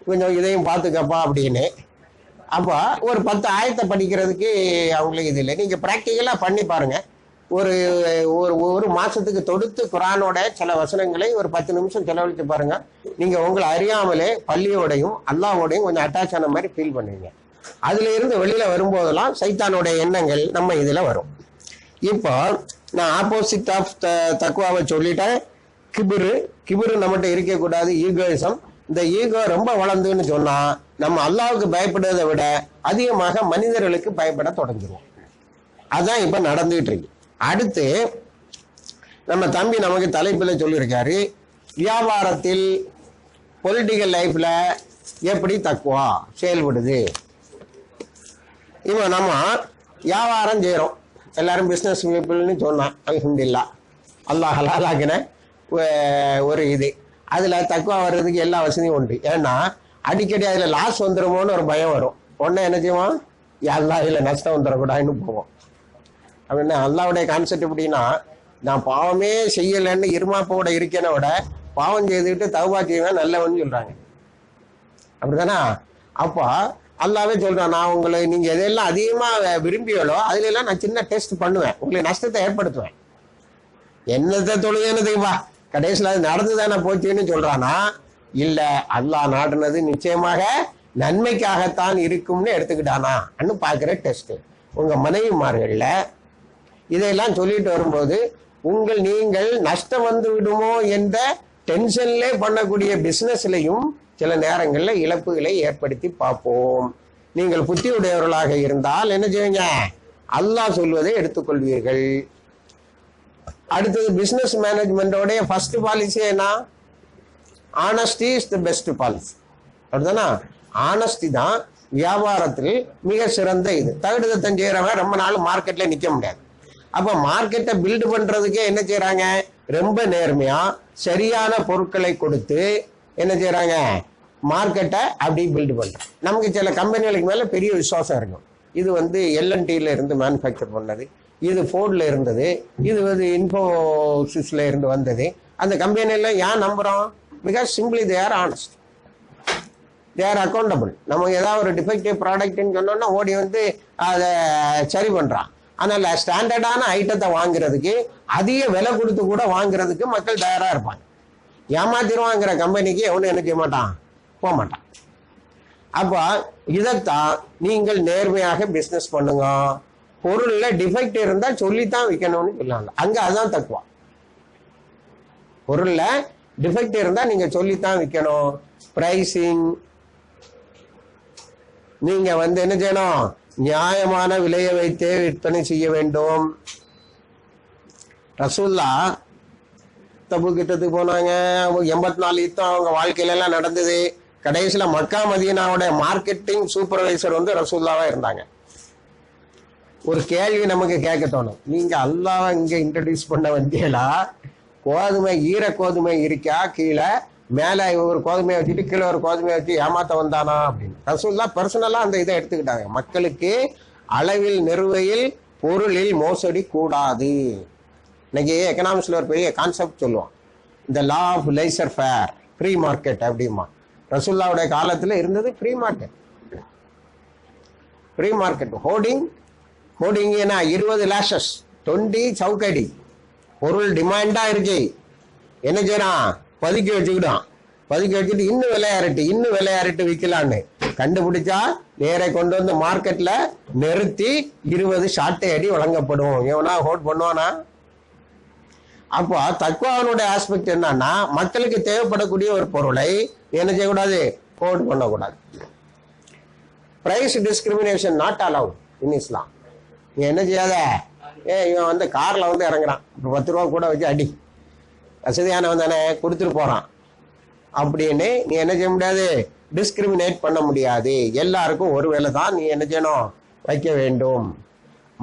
கொஞ்சம் இதையும் பார்த்துக்கப்பா அப்படின்னு. அப்போ ஒரு 10 ஆயத்தை படிக்கிறதுக்கு அவங்களுக்கு இது இல்லை. நீங்க பிராக்டிக்கலா பண்ணி பாருங்க. ஒரு ஒரு மாசத்துக்கு தொடுத்து குரானோட சில வசனங்களை ஒரு 10 நிமிஷம் செலவழித்து பாருங்க. நீங்க உங்களை அறியாமலே பள்ளியோடையும் அல்லாஹ்வோடையும் கொஞ்சம் அட்டாச் ஆன மாதிரி ஃபீல் பண்ணுவீங்க. அதுல இருந்து வெளியில வரும்போதெல்லாம் சைத்தானுடைய எண்ணங்கள் நம்ம இதுல வரும். இப்போ நான் ஆப்போசிட் ஆஃப் தக்குவாவை சொல்லிட்டேன். கிபிரு நம்மகிட்ட இருக்கக்கூடாது, ஈகோயிசம். இந்த ஈகோ ரொம்ப வளர்ந்துன்னு சொன்னா நம்ம அல்லாஹ்வுக்கு பயப்படுவதை விட அதிகமாக மனிதர்களுக்கு பயப்பட தொடங்கிடுவோம். அதான் இப்ப நடந்துகிட்டு இருக்கு. அடுத்து நம்ம தம்பி நமக்கு தலைப்புல சொல்லியிருக்காரு, வியாபாரத்தில் பொலிட்டிக்கல் லைஃப்ல எப்படி தக்குவா செயல்படுது. இப்போ நம்ம வியாபாரம் செய்யறோம், எல்லாரும் பிசினஸ் பீப்புள்னு சொன்னான். அல்ஹம்துலில்லாஹ், அல்லாஹ் ஹலாலாக்கின ஒரு இது. அதுல தக்குவா வர்றதுக்கு எல்லா வசதியும் உண்டு. ஏன்னா அடிக்கடி அதுல லாஸ் வந்துருமோன்னு ஒரு பயம் வரும். உடனே என்ன செய்வோம், அல்லாஹ் இதுல நஷ்டம் வந்துடக்கூடாதுன்னு போவோம். அப்படின்னா அல்லாஹ்வுடைய கான்செப்ட் எப்படின்னா, நான் பாவமே செய்யலைன்னு இருமாப்போட இருக்கேன விட பாவம் செய்துக்கிட்டு தௌபா செய்வேன் நல்லவன்னு சொல்றாங்க. அப்படித்தானா? அப்போ அல்லாவே சொல்றான், நான் உங்களை நீங்க எதெல்லாம் அதிகமா விரும்பியலோ அதுல எல்லாம் நான் சின்ன டெஸ்ட் பண்ணுவேன், உங்களுக்கு நஷ்டத்தை ஏற்படுத்துவேன். என்னத்தை தொழுதுன்னு தெரியுமா, கடைசியில் அது நடந்துதானே போச்சுன்னு சொல்றானா? இல்ல, அல்லாஹ் நாடுனது நிச்சயமாக நன்மைக்காகத்தான் இருக்கும்னு எடுத்துக்கிட்டானா அன்னு பாக்குற டெஸ்ட். உங்க மனைவிமார்கள்ல இதையெல்லாம் சொல்லிட்டு வரும்போது நீங்கள் நஷ்டம் வந்து விடுமோ என்ற டென்ஷன்ல பண்ணக்கூடிய பிசினஸ்லையும் சில நேரங்களில் இழப்புகளை ஏற்படுத்தி பார்ப்போம். நீங்கள் புத்தி உடையவர்களாக இருந்தால் என்ன செய்வீங்க? அல்லாஹ் சொல்வதை எடுத்துக்கொள்வீர்கள். அடுத்தது பிசினஸ் மேனேஜ்மெண்டோடைய ஃபர்ஸ்ட் பாலிசி என்ன? Honesty is the best policy. அப்படிதானா? ஆனஸ்டி தான் வியாபாரத்தில் மிக சிறந்த இது. தகுடுதத்தம் செய்யறவங்க ரொம்ப நாள் மார்க்கெட்ல நிக்க முடியாது. அப்ப மார்க்கெட்டை பில்டு பண்றதுக்கே என்ன செய்யறாங்க? ரொம்ப நேர்மையா சரியான பொருட்களை கொடுத்து என்ன செய்யறாங்க? மார்க்கெட்டை அப்படி பில்டு பண்றோம். நமக்கு சில கம்பெனிகளுக்கு மேல பெரிய விசுவாசம் இருக்கும். இது எல்என்டில இருந்து மேனுஃபேக்சர் பண்ணது, இது ஃபோர்ட்ல இருந்தது, இது இன்ஃபோசிஸ்ல இருந்து வந்தது. அந்த கம்பெனில ஏன் நம்புறோம்? Because simply they are honest, they are accountable. நமக்கு ஏதாவது ஒரு டிஃபெக்டிவ் ப்ராடக்ட்னு சொன்னோம்னா ஓடி அதை சரி பண்றான். அதனால ஸ்டாண்டர்டான ஐட்டத்தை வாங்குறதுக்கு அதிக விலை கொடுத்து கூட வாங்குறதுக்கு மக்கள் தயாரா இருப்பாங்க. ஏமாத்திருவாங்கிற கம்பெனிக்கு எவனும் என்ன செய்ய மாட்டான்? போக மாட்டான். அப்ப இதைத்தான் நீங்கள் நேர்மையாக பிசினஸ் பண்ணுங்க. பொருள்ல டிஃபெக்ட் இருந்தா சொல்லித்தான் விற்கணும்னு சொல்லலாம். அங்க அதான் தக்குவா. பொருள்ல டிஃபெக்ட் இருந்தா நீங்க சொல்லித்தான் விற்கணும். பிரைசிங் நீங்க என்ன செய்யணும்? நியாயமான விலையை வைத்தே விற்பனை செய்ய வேண்டும். ரசூல்லா தபூக் யுத்தத்துக்கு போனாங்க. 84 யுத்தம் அவங்க வாழ்க்கையில எல்லாம் நடந்தது. கடைசியில மக்கா மதீனாவோட மார்க்கெட்டிங் சூப்பர்வைசர் ரசூல்லாவா இருந்தாங்க. ஒரு கேள்வி நமக்கு கேட்க தோணும், நீங்க அல்லாஹ்வை இங்க இன்ட்ரடியூஸ் பண்ண வந்தீங்களா? கோதுமை ஈர கோதுமை இருக்கா கீழே, மேல ஒரு கோதுமையை வச்சுட்டு கீழே ஒரு கோதுமையை வச்சு ஏமாத்த வந்தானா அப்படின்னு. ரசூல்லா பர்சனலா அந்த இதை எடுத்துக்கிட்டாங்க. மக்களுக்கு அளவில் நிறுவையில் பொருளில் மோசடி கூடாது. இன்னைக்கு எக்கனாமிக்ஸ்ல ஒரு பெரிய கான்செப்ட் சொல்லுவான், இந்த law of laissez faire, free market அப்படிமா. ரசூல்லாவுடைய காலத்துல இருந்தது free market. Free market hoarding 20 lashes 20 சவுக்கடி. பொருள் டிமாண்டா இருக்கு, என்ன செய்யறான்? பதுக்கி வச்சுக்கிட்டான். பதுக்கி வச்சுட்டு இன்னும் விளையாட்டு விற்கலான்னு கண்டுபிடிச்சா நேரை கொண்டு மார்க்கெட்ல நிறுத்தி 20 சாட்டை அடி வழங்கப்படும். எவனா ஹோல்ட் பண்ணுவானா? அப்போ தக்வானுடைய ஆஸ்பெக்ட் என்னன்னா, மக்களுக்கு தேவைப்படக்கூடிய ஒரு பொருளை என்ன செய்யக்கூடாது? ஹோல்ட் பண்ணக்கூடாது. பிரைஸ் டிஸ்கிரிமினேஷன் நாட் அலவுட் இன் இஸ்லாம். நீ என்ன செய்யாத, இவன் கார்ல இறங்குறான், 10 ரூபா கூட வச்சு அடி, வசதியானவன் தானே கொடுத்துட்டு போறான் அப்படின்னு நீ என்ன செய்ய முடியாது? டிஸ்கிரிமினேட் பண்ண முடியாது. எல்லாருக்கும் ஒரு வேலை தான் நீ என்ன செய்யணும்? வைக்க வேண்டும்.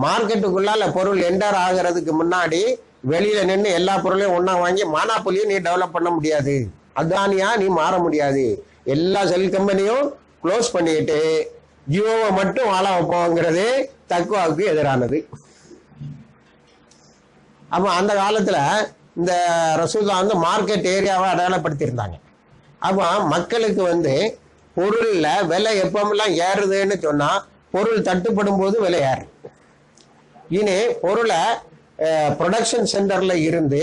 மார்க்கெட்டுக்குள்ளால பொருள் என்டர் ஆகிறதுக்கு முன்னாடி வெளியில நின்று எல்லா பொருளையும் ஒன்னா வாங்கி மானாப்பொலியும் நீ டெவலப் பண்ண முடியாது. அதானியா நீ மாற முடியாது. எல்லா செல் கம்பெனியும் க்ளோஸ் பண்ணிட்டு ஜியோவை மட்டும் வாழ வைப்போங்கிறது தக்குவாவுக்கு எதிரானது. அப்ப அந்த காலத்துல இந்த ரசூல்லா மார்க்கெட் ஏரியாவை அடையாளப்படுத்தியிருந்தாங்க. அப்ப மக்களுக்கு பொருள்ல விலை எப்பமெல்லாம் ஏறுதுன்னு சொன்னா பொருள் தட்டுப்படும் போது விலை ஏறு. இனி பொருளை ப்ரொடக்ஷன் சென்டர்ல இருந்து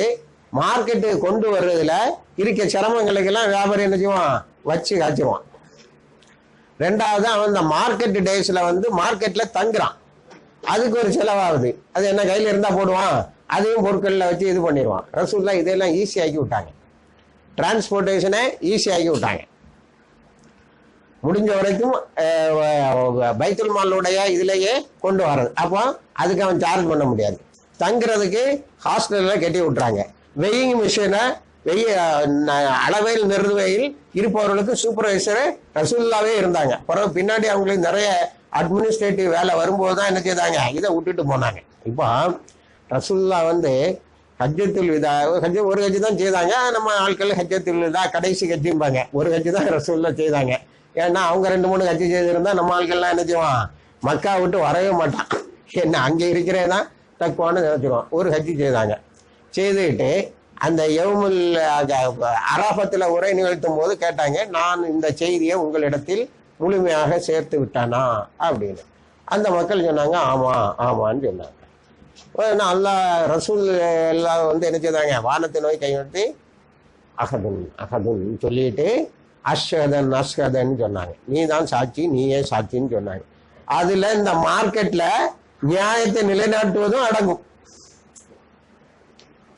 மார்க்கெட்டுக்கு கொண்டு வர்றதுல இருக்க சிரமங்களுக்கெல்லாம் வியாபாரி என்ன செய்வான்? வச்சு காய்ச்சிருவான். ரெண்டாவது அவன் இந்த மார்க்கெட் டேஸ்ல மார்க்கெட்ல தங்குறான், அதுக்கு ஒரு செலவாகுது. அது என்ன கையில இருந்தா போடுவான், அதையும் பொருட்கள்ல வச்சு இது பண்ணிடுவான். ரசூல்லா இதெல்லாம் ஈஸி ஆக்கி விட்டாங்க. டிரான்ஸ்போர்டேஷனை ஈஸி ஆக்கி விட்டாங்க. முடிஞ்ச வரைக்கும் பைத்துல் மாலுடைய இதுலயே கொண்டு வர்றது. அப்போ அதுக்கு அவன் சார்ஜ் பண்ண முடியாது. தங்குறதுக்கு ஹாஸ்டல்ல கட்டி விட்டுறாங்க. வெயிங் மிஷினை அளவையில் நிறுவையில் இருப்பவர்களுக்கு சூப்பர்வைசர் ரசூல்லாவே இருந்தாங்க. பிறகு பின்னாடி அவங்களுக்கு நிறைய அட்மினிஸ்ட்ரேட்டிவ் வேலை வரும்போது தான் என்ன செய்தாங்க? இதை விட்டுட்டு போனாங்க. இப்போ ரசூல்லா ஹஜ்ஜத்துல் விதா ஒரு கட்சி தான் செய்தாங்க. நம்ம ஆட்கள் ஹஜ்ஜத்துல் விதா கடைசி கட்சிம்பாங்க. ஒரு கட்சி தான் ரசூல்லா செய்தாங்க. ஏன்னா அவங்க 2-3 கட்சி செய்திருந்தா நம்ம ஆட்கள்லாம் என்ன செய்வான்? மக்கா விட்டு வரவே மாட்டான். என்ன அங்கே இருக்கிறதான் தக்குவான்னு நினைச்சிருவான். ஒரு கட்சி செய்தாங்க. செய்துட்டு அந்த யவுமுல் அரஃபத்தில் உரை நிகழ்த்தும் போது கேட்டாங்க, நான் இந்த செய்தியை உங்களிடத்தில் முழுமையாக சேர்த்து விட்டானா அப்படின்னு. அந்த மக்கள் சொன்னாங்க ஆமா ஆமான்னு சொன்னாங்க. அல்லாஹ் ரசூல் எல்லாம் என்ன செய்தாங்க? வானத்தை நோய் கைவிட்டு அகதுன் அகதுன் சொல்லிட்டு அஷ்ஹதன் சொன்னாங்க. நீ தான் சாட்சி, நீயே சாட்சின்னு சொன்னாங்க. அதுல இந்த மார்க்கெட்ல நியாயத்தை நிலைநாட்டுவதும் அடங்கும்.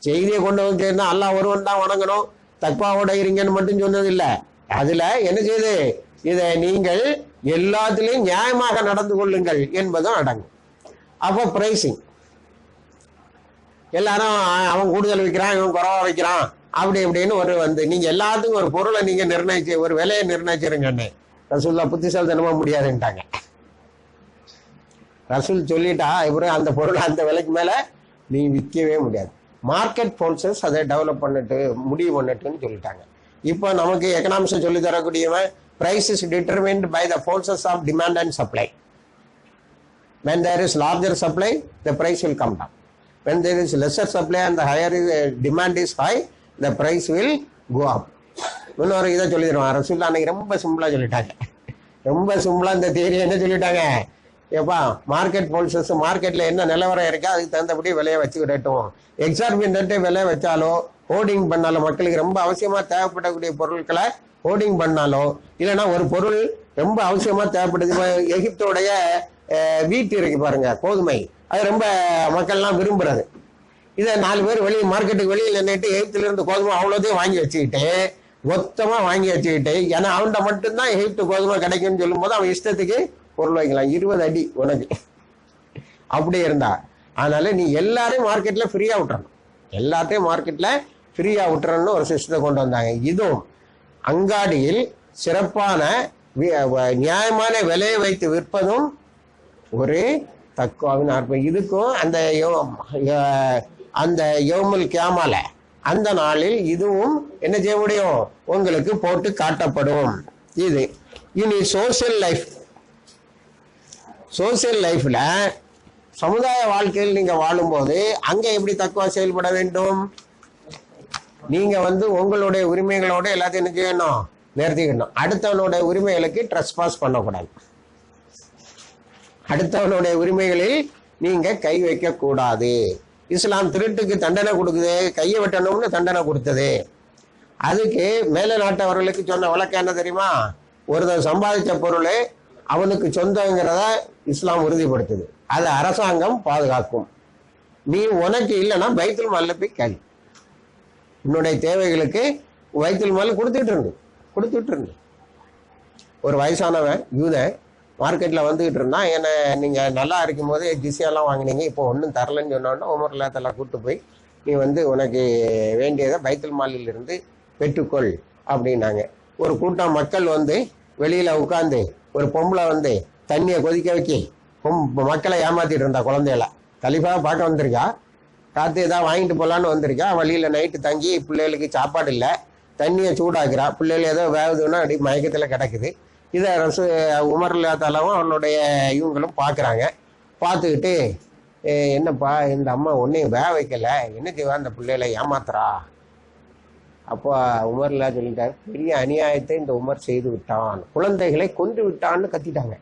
செய்தியை கொண்டு வந்து அல்லாஹ் ஒருவன் தான் வணங்கணும், தக்வாவோட இருங்கன்னு மட்டும் சொன்னது இல்லை. அதுல என்ன செய்யுது, இதை நீங்கள் எல்லாத்திலையும் நியாயமாக நடந்து கொள்ளுங்கள் என்பதும் அடங்கும். அப்போ பிரைசிங், எல்லாரும் அவன் கூடுதல் வைக்கிறான், இவன் குறவா வைக்கிறான், அப்படி இப்படின்னு ஒரு நீங்க எல்லாத்துக்கும் ஒரு பொருளை நீங்க நிர்ணயிச்சு ஒரு விலையை நிர்ணயிச்சிருங்க. ரசூல்லா புத்திசாலித்தனமா முடியாதுன்ட்டாங்க. ரசூல் சொல்லிட்டா இவரு அந்த பொருளை அந்த விலைக்கு மேல நீ விற்கவே முடியாது. மார்க்கெட் ஃபோர்ஸஸ் அதை டெவலப் பண்ணிட்டு முடிவு பண்ணிட்டுன்னு சொல்லிட்டாங்க. இப்போ நமக்கு எக்கனாமிக்ஸ் சொல்லி தரக்கூடியவன் price is determined by the forces of demand and supply. When there is larger supply, the price will come down. When there is lesser supply and the higher demand is high, the price will go up. இன்னொரு இதை சொல்லி தருவான் ரசூல்லா. அன்னைக்கு ரொம்ப சிம்பிளா சொல்லிட்டாங்க. ரொம்ப சிம்பிளா இந்த தியரி என்ன சொல்லிட்டாங்க, ஏப்பா மார்க்கெட் போல்சஸ் மார்க்கெட்ல என்ன நிலவரம் இருக்கா அதுக்கு தகுந்தபடி விலையை வச்சுக்கிட்டோம். எக்ஸார்பியன்ட் விலை வச்சாலோ ஹோர்டிங் பண்ணாலும் மக்களுக்கு ரொம்ப அவசியமா தேவைப்படக்கூடிய பொருட்களை ஹோர்டிங் பண்ணாலோ, இல்லைன்னா ஒரு பொருள் ரொம்ப அவசியமா தேவைப்படுது. எகிப்தோடைய வீட்டு இருக்கு பாருங்க, கோதுமை, அது ரொம்ப மக்கள்லாம் விரும்புறது. இதை 4 பேர் வெளியே மார்க்கெட்டுக்கு வெளியில் நின்றுட்டு எகிப்துல இருந்து கோதுமை அவ்வளோதையும் வாங்கி வச்சுக்கிட்டு மொத்தமா வாங்கி வச்சுக்கிட்டு, ஏன்னா அவன்கிட்ட மட்டும்தான் எகிப்து கோதுமை கிடைக்கும்னு சொல்லும் போது அவன் இஷ்டத்துக்கு பொருள் வைக்கலாம். 20 அடி உனக்கு அப்படி இருந்தா. அதனால நீ எல்லாரையும் மார்க்கெட்ல ஃப்ரீயா விட்டுறணும், எல்லாத்தையும் மார்க்கெட்ல ஃப்ரீயா விட்டுறன்னு ஒரு சிஸ்டத்தை கொண்டு வந்தாங்க. இதுவும் அங்காடியில் சிறப்பான நியாயமான விலையை வைத்து விற்பதும் ஒரு தக்குவாவின் அர்ப்பம். இதுக்கும் அந்த யௌமுல் கியாமால அந்த நாளில் இதுவும் என்ன செய்ய முடியும், உங்களுக்கு போட்டு காட்டப்படும். இது இனி சோசியல் லைஃப்ல சமுதாய வாழ்க்கையில் நீங்க வாழும்போது அங்க எப்படி தக்குவா செயல்பட வேண்டும், நீங்க உங்களுடைய உரிமைகளோட எல்லாத்தையும் என்ன செய்யணும், நிறுத்திக்கணும். அடுத்தவனுடைய உரிமைகளுக்கு ட்ரெஸ்பாஸ் பண்ணக்கூடாது. அடுத்தவனுடைய உரிமைகளில் நீங்க கை வைக்க கூடாது. இஸ்லாம் திருட்டுக்கு தண்டனை கொடுக்குது, கையை வெட்டணும்னு தண்டனை கொடுத்தது. அதுக்கு மேல நாட்டவர்களுக்கு சொன்ன வழக்கம் என்ன தெரியுமா, ஒருத்தன் சம்பாதிச்ச பொருள் அவனுக்கு சொந்தங்கிறத இஸ்லாம் உறுதிப்படுத்துது. அதை அரசாங்கம் பாதுகாக்கும். நீ உனக்கு இல்லைன்னா பைத்துல் மால்ல போய் கேள்வி, உன்னுடைய தேவைகளுக்கு பைத்துல் மால் கொடுத்துட்டு இருந்து. ஒரு வயசானவன் யூதன் மார்க்கெட்ல வந்துகிட்டு இருந்தான். என்ன நீங்க நல்லா இருக்கும் போது ஜிசியெல்லாம் வாங்கினீங்க, இப்போ ஒன்றும் தரலன்னு சொன்னோன்னா உமர் இல்லாத்தெல்லாம் கூப்பிட்டு போய் நீ உனக்கு வேண்டியதை பைத்துல் மாலில் இருந்து பெற்றுக்கொள் அப்படின்னாங்க. ஒரு கூட்டம் மக்கள் வெளியில உட்காந்து ஒரு பொம்பளை தண்ணியை கொதிக்க வைக்கி மக்களை ஏமாத்திட்டு இருந்தா. குழந்தைகள கலிஃபா பார்க்க வந்திருக்கா, காத்து ஏதாவது வாங்கிட்டு போலான்னு வந்திருக்கா. வழியில நைட்டு தங்கி பிள்ளைகளுக்கு சாப்பாடு இல்லை, தண்ணியை சூடாக்குறா. பிள்ளைகள் ஏதோ வேகுதுன்னா அப்படி மயக்கத்துல கிடக்குது. இதை உமர் இல்லாத்தாலும் அவனுடைய இவங்களும் பார்க்குறாங்க. பார்த்துக்கிட்டு என்னப்பா இந்த அம்மா ஒன்றையும் வேக வைக்கல, என்ன செய்வா அந்த பிள்ளைகளை ஏமாத்துறா. அப்போ உமர் இல்லா சொல்லிட்டாரு, பெரிய அநியாயத்தை இந்த உமர் செய்து விட்டான், குழந்தைகளை கொன்று விட்டான்னு கத்திட்டாங்க.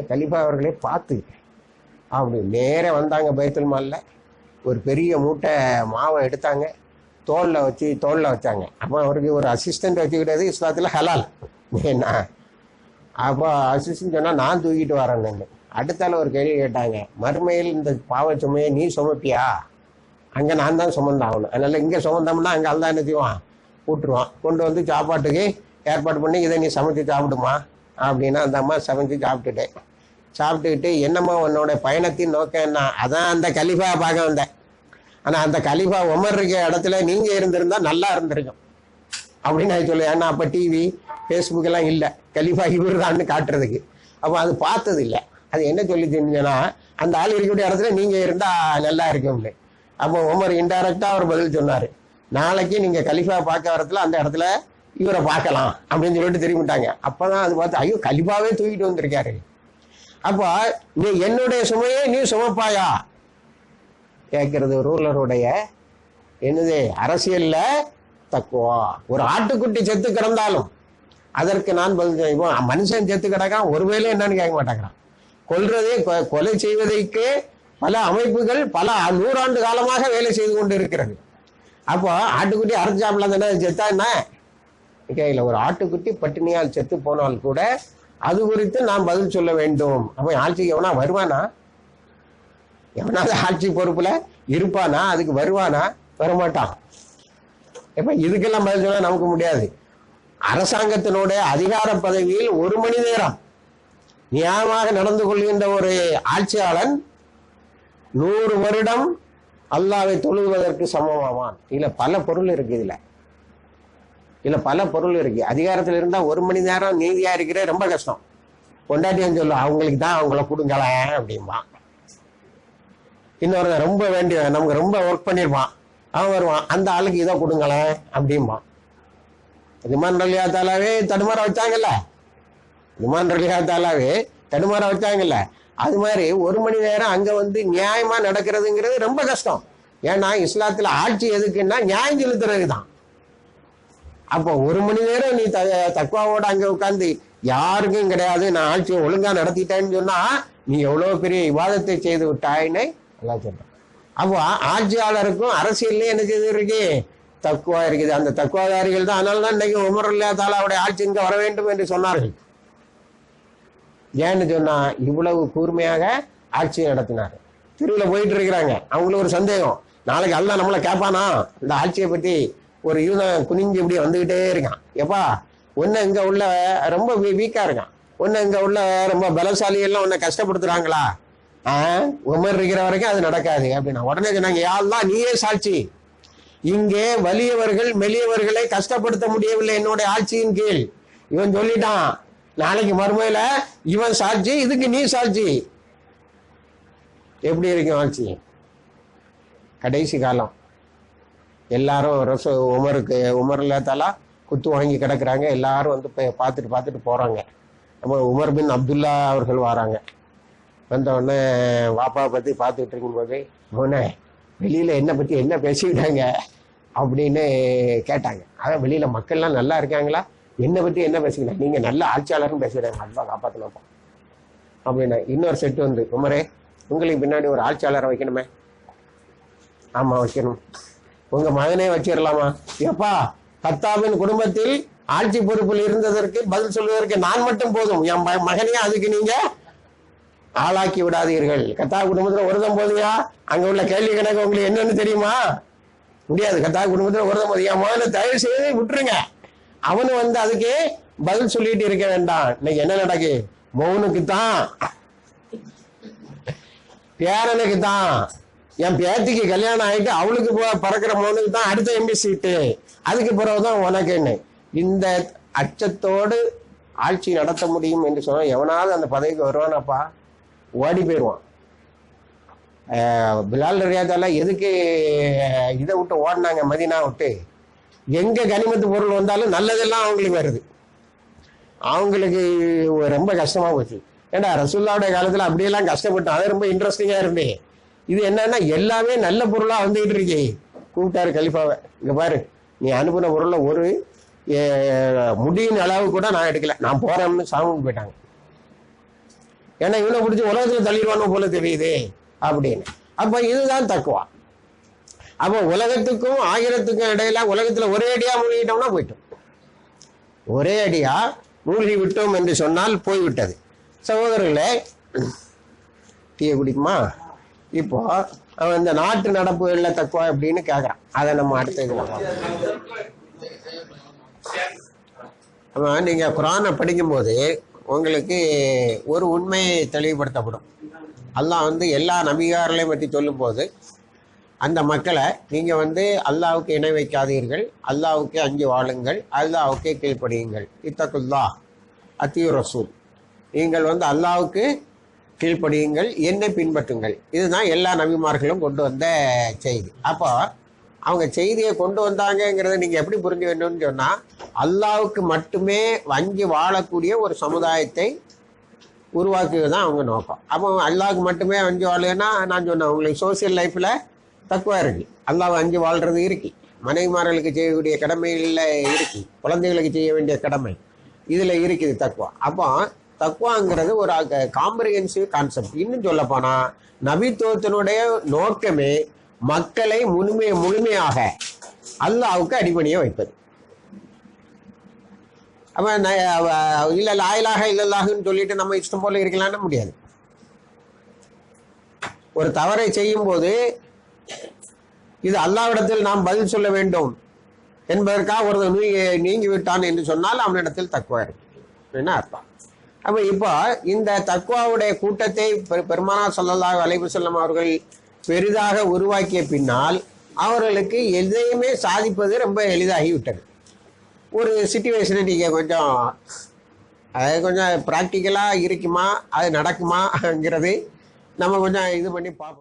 கலிஃபா அவர்களே பார்த்து அப்படி நேர வந்தாங்க. பைத்துல் மால்ல ஒரு பெரிய மூட்டை மாவை எடுத்தாங்க, தோல்ல வச்சாங்க. அப்போ அவருக்கு ஒரு அசிஸ்டன்ட் வச்சுக்கிட்டது இஸ்லாத்துல ஹலால். ஏன்னா அப்போ அசிஸ்டன்ட் சொன்னா நான் தூக்கிட்டு வரேன்னு. அடுத்தால ஒரு கேள்வி கேட்டாங்க, மறுமையில் இந்த பாவ சுமையை நீ சுமப்பியா? அங்கே நான் தான் சுமந்தாகணும். அதனால இங்கே சுமந்தோம்னா அங்கே அல்லா என்ன செய்வான், கூட்டுருவான். கொண்டு சாப்பாட்டுக்கு ஏற்பாடு பண்ணி இதை நீ சமைச்சு சாப்பிடுமா அப்படின்னா அந்த அம்மா சமைச்சு சாப்பிட்டுக்கிட்டு என்னம்மா உன்னோட பயணத்தின் நோக்கம் என்ன? அதான் அந்த கலிஃபா பார்க்க வந்தேன். ஆனால் அந்த கலிஃபா உமர் இருக்க இடத்துல நீங்க இருந்திருந்தா நல்லா இருந்திருக்கும் அப்படின்னு நான் சொல்லுவேன். ஏன்னா அப்போ டிவி ஃபேஸ்புக் எல்லாம் இல்லை, கலிஃபா இவர் தான்னு காட்டுறதுக்கு. அப்போ அது பார்த்தது இல்லை. அது என்ன சொல்லி தெரிஞ்சுன்னா, அந்த ஆள் இருக்கக்கூடிய இடத்துல நீங்க இருந்தா நல்லா இருக்கும்னு. அப்போ உமர் இன்டைரக்டா அவர் பதில் சொன்னாரு, நாளைக்கு நீங்க கலிஃபா பார்க்க வரத்துல அந்த இடத்துல இவரை பார்க்கலாம் அப்படின்னு சொல்லிட்டு திரும்பிட்டாங்க. அப்பதான் அது பார்த்து ஐயோ கலிஃபாவே தூக்கிட்டு வந்திருக்காரு. அப்போ நீ என்னுடைய சுமையை நீ சுமப்பாயா கேட்கறது ரூலருடைய என்னது அரசியல்ல தக்குவா. ஒரு ஆட்டுக்குட்டி செத்து கிடந்தாலும் அதற்கு நான் பதில் செய்வோம். மனுஷன் செத்து கிடக்கான், ஒருவேளை என்னன்னு கேட்க மாட்டேங்கிறான். கொலை செய்வதற்கு பல அமைப்புகள் பல 100 ஆண்டு காலமாக வேலை செய்து கொண்டு இருக்கிறது. அப்போ ஆட்டுக்குட்டி அரைச்சாப்பிடலாம் தானே, செத்தா என்ன கையில். ஒரு ஆட்டுக்குட்டி பட்டினியால் செத்து போனால் கூட அது குறித்து நாம் பதில் சொல்ல வேண்டும். அப்போ ஆட்சிக்கு எவனா வருவானா, எவனாவது ஆட்சி பொறுப்புல இருப்பானா, அதுக்கு வருவானா? வரமாட்டான். இப்ப இதுக்கெல்லாம் பதில் சொல்ல நமக்கு முடியாது. அரசாங்கத்தினுடைய அதிகார பதவியில் 1 மணி நேரம் நியாயமாக நடந்து கொள்கின்ற ஒரு ஆட்சியாளன் 100 வருடம் அல்லாஹ்வை தொழுவதற்கு சமமாவான். இதுல பல பொருள் இருக்கு. இதுல பல பொருள் இருக்கு. அதிகாரத்தில் இருந்தா 1 மணி நேரம் நீதியா இருக்கிற ரொம்ப கஷ்டம். கொண்டாட்டியும் சொல்லும், அவங்களுக்கு தான் அவங்கள கொடுங்களேன் அப்படின்பா. இன்னொரு ரொம்ப வேண்டிய, நமக்கு ரொம்ப ஒர்க் பண்ணிருப்பான், அவன் வருவான், அந்த ஆளுக்கு இதை கொடுங்களேன் அப்படிம்பான். ரிமான் ரலியா தாலாவே தடுமாற வச்சாங்கல்ல, ரிமான் ரலியா தாலாவே தடுமாற வச்சாங்கல்ல. அது மாதிரி 1 மணி நேரம் அங்க வந்து நியாயமா நடக்கிறதுங்கிறது ரொம்ப கஷ்டம். ஏன்னா இஸ்லாத்துல ஆட்சி எதுக்குன்னா நியாயம் செலுத்துறது தான். அப்போ 1 மணி நேரம் நீ தக்வாவோட அங்க உட்கார்ந்து யாருக்கும் கிடையாது, நான் ஆட்சியை ஒழுங்கா நடத்திட்டேன்னு சொன்னா நீ எவ்வளவு பெரிய விவாதத்தை செய்து விட்டாயின்னு எல்லாம் சொல்றேன். அப்போ ஆட்சியாளருக்கும் அரசியல்லையும் என்ன செய்து இருக்கு, தக்குவா இருக்குது. அந்த தக்குவாதாரிகள் தான். அதனாலதான் இன்னைக்கு உமர் ரலியல்லாஹு தஆலாவுடைய ஆட்சி இங்க வர வேண்டும் என்று சொன்னார்கள். ஏன்னு சொன்னா இவ்வளவு கூர்மையாக ஆட்சியை நடத்தினார். தெருவில் போயிட்டு இருக்கிறாங்க, அவங்களுக்கு ஒரு சந்தேகம், நாளைக்கு அல்லாஹ் நம்மளை கேட்பானா இந்த ஆட்சியை பத்தி. ஒரு யூதன் குனிஞ்சு இப்படி வந்துகிட்டே இருக்கான், எப்பா ஒன்னு இங்க உள்ள ரொம்ப வீக்கா இருக்கான், ஒன்னு இங்க உள்ள ரொம்ப பலசாலி எல்லாம் உன்னை கஷ்டப்படுத்துறாங்களா, உமர் இருக்கிற வரைக்கும் அது நடக்காது அப்படின்னா உடனே சொன்னாங்க, யா அல்லாஹ் நீயே சாட்சி, இங்கே வலியவர்கள் மெலியவர்களை கஷ்டப்படுத்த முடியவில்லை என்னுடைய ஆட்சியின் கீழ். இவன் சொல்லிட்டான், நாளைக்கு மறுமையில இவன் சாட்சி, இதுக்கு நீ சாட்சி. எப்படி இருக்கும் ஆட்சி? கடைசி காலம் எல்லாரும் உமர் ரலியல்லாஹு தஆலா குத்து வாங்கி கிடக்குறாங்க. எல்லாரும் வந்து பார்த்துட்டு போறாங்க. நம்ம உமர் பின் அப்துல்லா அவர்கள் வராங்க. வந்த உடனே வாப்பாவை பத்தி பார்த்துட்டு இருக்கும் போது, உடனே வெளியில என்ன பத்தி என்ன பேசிக்கிட்டாங்க அப்படின்னு கேட்டாங்க. அதான் வெளியில மக்கள்லாம் நல்லா இருக்காங்களா, என்னை பத்தி என்ன பேசிக்கிட்டாங்க, நீங்க நல்ல ஆட்சியாளர்னு பேசுறாங்க, அல்லா காப்பாத்தலாம் அப்படின்னா. இன்னொரு செட்டு வந்து, உமரே உங்களுக்கு பின்னாடி ஒரு ஆட்சியாளரை வைக்கணுமே. ஆமா வைக்கணும். உங்க மகனே வச்சிடலாமா? எப்பா கத்தாபின் குடும்பத்தில் ஆட்சி பொறுப்பில் இருந்ததற்கு பதில் சொல்வதற்கு நான் மட்டும் போதும், என் மகனையே அதுக்கு நீங்க ஆளாக்கி விடாதீர்கள். கத்தா குடும்பத்துல ஒருதம் போதியா? அங்க உள்ள கேள்வி கணக்கு உங்களுக்கு என்னன்னு தெரியுமா? முடியாது. கத்தா குடும்பத்துல ஒருதம் போதியா? முதல்ல தயவு செய்து விட்டுருங்க. அவனு வந்து அதுக்கு பதில் சொல்லிட்டு இருக்க வேண்டாம். இன்னைக்கு என்ன நடக்கு, மௌனுக்கு தான், பேரனுக்கு தான், என் பேத்திக்கு கல்யாணம் ஆயிட்டு அவளுக்கு பறக்கிற மௌனுக்கு தான் அடுத்த எம்பி சீட்டு, அதுக்கு பிறகுதான் உனக்குன்னு. இந்த அச்சத்தோடு ஆட்சி நடத்த முடியும் என்று சொன்னா எவனாவது அந்த பதவிக்கு வருவானாப்பா? ஓடி போயிடுவான். பிலால் ரலியல்லாஹு தஆலா எதுக்கு இதை விட்டு ஓடினாங்க, மதீனா விட்டு? எங்க கனிமத்து பொருள் வந்தாலும் நல்லதெல்லாம் அவங்களுக்கு வருது, அவங்களுக்கு ரொம்ப கஷ்டமா போச்சு. ஏண்டா ரசூலுல்லாஹ்வுடைய காலத்துல அப்படியெல்லாம் கஷ்டப்பட்டோம், அது ரொம்ப இன்ட்ரெஸ்டிங்கா இருந்து. இது என்னன்னா எல்லாமே நல்ல பொருளா வந்துகிட்டு இருக்கே. கூப்பிட்டாரு கலிஃபாவை, இங்க பாரு நீ அனுப்பின பொருள்ல ஒரு முடியின் அளவு கூட நான் எடுக்கல, நான் போறேன்னு சாமிக்கு போயிட்டாங்க. ஏன்னா இவனை பிடிச்சி உலகத்துல தள்ளிடுவானு போல தெரியுது அப்படின்னு. அப்ப இதுதான் தக்குவா. அப்போ உலகத்துக்கும் ஆயிரத்துக்கும் இடையில உலகத்துல ஒரே அடியா மூழ்கிட்டோம்னா போயிட்டோம், ஒரே அடியா மூழ்கி விட்டோம் என்று சொன்னால் போய்விட்டது. சகோதரர்களே, டீயை குடிக்குமா? இப்போ அவன் இந்த நாட்டு நடப்புகள்ல தக்குவா அப்படின்னு கேட்கறான். அதை நம்ம அடுத்த இதுல நீங்க குர்ஆனை படிக்கும் போது உங்களுக்கு ஒரு உண்மையை தெளிவுபடுத்தப்படும். அல்லாஹ் வந்து எல்லா நபிகாரர்களையும் பற்றி சொல்லும் போது அந்த மக்களை நீங்க வந்து அல்லாஹ்வுக்கு இணை வைக்காதீர்கள், அல்லாஹ்வுக்கு அஞ்சு வாழுங்கள், அல்லாஹ்வுக்கே கீழ்ப்படியுங்கள், இத்தகுல்லா அத்தியூர் ரசூல், நீங்கள் வந்து அல்லாஹ்வுக்கு கீழ்ப்படியுங்கள், என்னை பின்பற்றுங்கள். இதுதான் எல்லா நபிமார்களும் கொண்டு வந்த செய்தி. அப்போ அவங்க செய்தியை கொண்டு வந்தாங்கிறத நீங்க எப்படி புரிஞ்சு வேணும்னு சொன்னா, அல்லாஹ்வுக்கு மட்டுமே வஞ்சி வாழக்கூடிய ஒரு சமுதாயத்தை உருவாக்குவது தான் அவங்க நோக்கம். அப்போ அல்லாஹ்வுக்கு மட்டுமே வஞ்சி வாழுன்னா, நான் சொன்னேன் உங்களுக்கு சோசியல் லைஃப்ல தக்குவா இருக்கு, அல்லாஹ் அஞ்சு வாழ்றது இருக்கு, மனைவிமார்களுக்கு செய்யக்கூடிய கடமைகளில் இருக்கு, குழந்தைகளுக்கு செய்ய வேண்டிய கடமை இதுல இருக்குது தக்குவா. அப்போ தக்குவாங்கிறது ஒரு காம்ப்ரிஹென்சிவ் கான்செப்ட். இன்னும் சொல்ல போனா நபித்துவத்தினுடைய நோக்கமே மக்களை முழுமையாக அல்லாஹ்வுக்கு அடிபணிய வைப்பது. அப்ப இல்ல லா இலாஹ இல்லல்லாஹுன்னு சொல்லிட்டு நம்ம இஷ்டம் போல இருக்கலாம்னு முடியாது. ஒரு தவறை செய்யும் போது இது அல்லாஹ்விடத்தில் நாம் பதில் சொல்ல வேண்டும், என்பதற்காக ஒரு நீங்கி விட்டான் என்று சொன்னால் அவனிடத்தில் தக்குவா இருக்கு என்ன அர்த்தம். அப்ப இப்போ இந்த தக்குவாவுடைய கூட்டத்தை பெருமானார் ஸல்லல்லாஹு அலைஹி வஸல்லம் அவர்கள் பெரிதாக உருவாக்கிய பின்னால் அவர்களுக்கு எதையுமே சாதிப்பது ரொம்ப எளிதாகிவிட்டது. ஒரு சிச்சுவேஷனை நீங்கள் கொஞ்சம் அது கொஞ்சம் ப்ராக்டிக்கலாக இருக்குமா, அது நடக்குமாங்கிறது நம்ம கொஞ்சம் இது பண்ணி பார்ப்போம்.